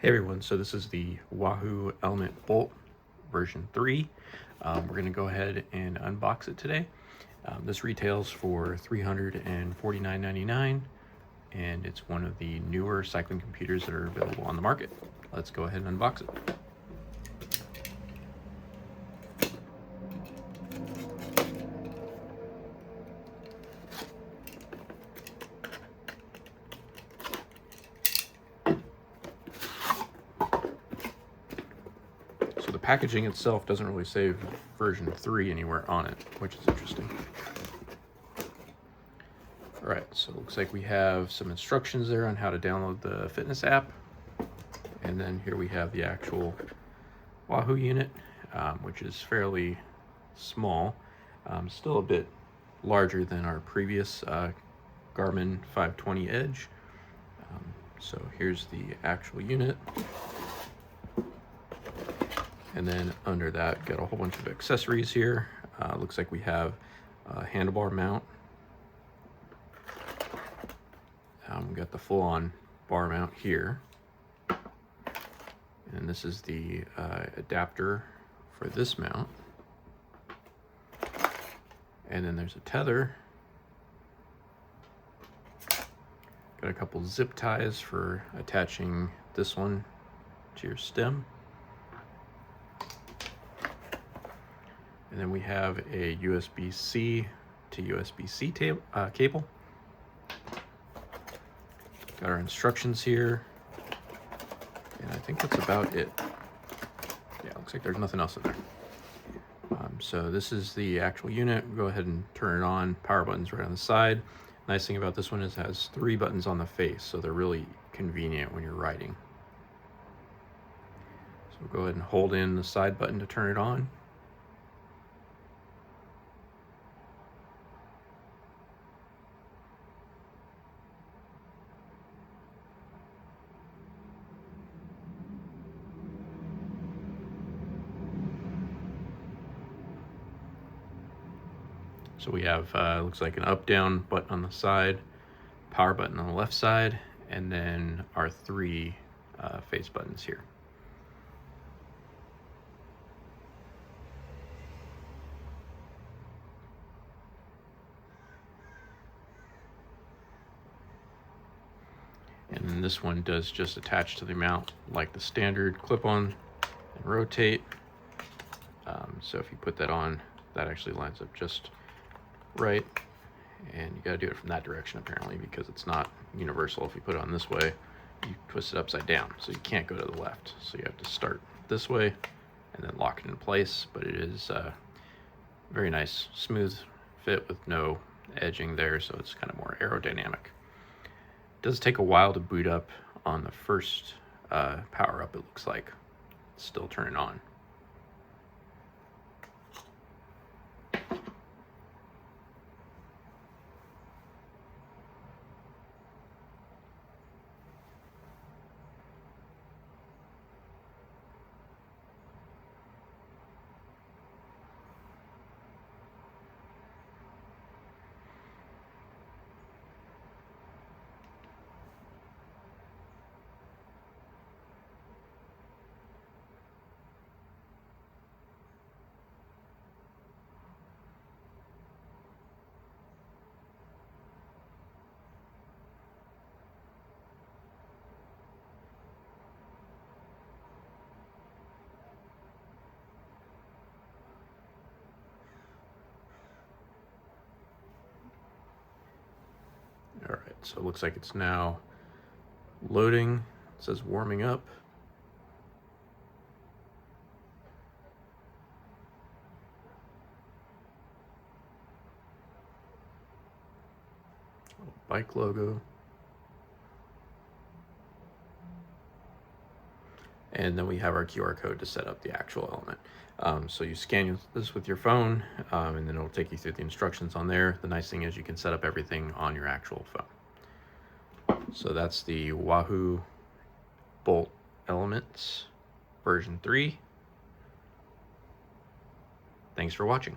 Hey everyone, so this is the Wahoo Elemnt bolt version 3. We're going to go ahead and unbox it today. This retails for $349.99 and it's one of the newer cycling computers that are available on the market. Let's go ahead and unbox it. So the packaging itself doesn't really say version 3 anywhere on it, which is interesting. Alright, so it looks like we have some instructions there on how to download the fitness app. And then here we have the actual Wahoo unit, which is fairly small, still a bit larger than our previous Garmin 520 Edge. So here's the actual unit. And then under that, got a whole bunch of accessories here. Looks like we have a handlebar mount. We got the full-on bar mount here. And this is the adapter for this mount. And then there's a tether. Got a couple zip ties for attaching this one to your stem. And then we have a USB-C to USB-C cable. Got our instructions here. And I think that's about it. Yeah, looks like there's nothing else in there. So this is the actual unit. Go ahead and turn it on. Power button's right on the side. Nice thing about this one is it has 3 buttons on the face, so they're really convenient when you're riding. So go ahead and hold in the side button to turn it on. So we have, looks like an up-down button on the side, power button on the left side, and then our 3 face buttons here. And then this one does just attach to the mount like the standard clip-on and rotate. So if you put that on, that actually lines up just right, and you got to do it from that direction apparently because it's not universal. If you put it on this way, you twist it upside down, so you can't go to the left, so you have to start this way and then lock it in place. But it is very nice, smooth fit with no edging there, so it's kind of more aerodynamic. It does take a while to boot up on the first power up. It looks like it's still turning on. All right, so it looks like it's now loading. It says warming up. Little bike logo. And then we have our QR code to set up the actual element. So you scan this with your phone, and then it'll take you through the instructions on there. The nice thing is you can set up everything on your actual phone. So that's the Wahoo Bolt Elemnt version 3. Thanks for watching.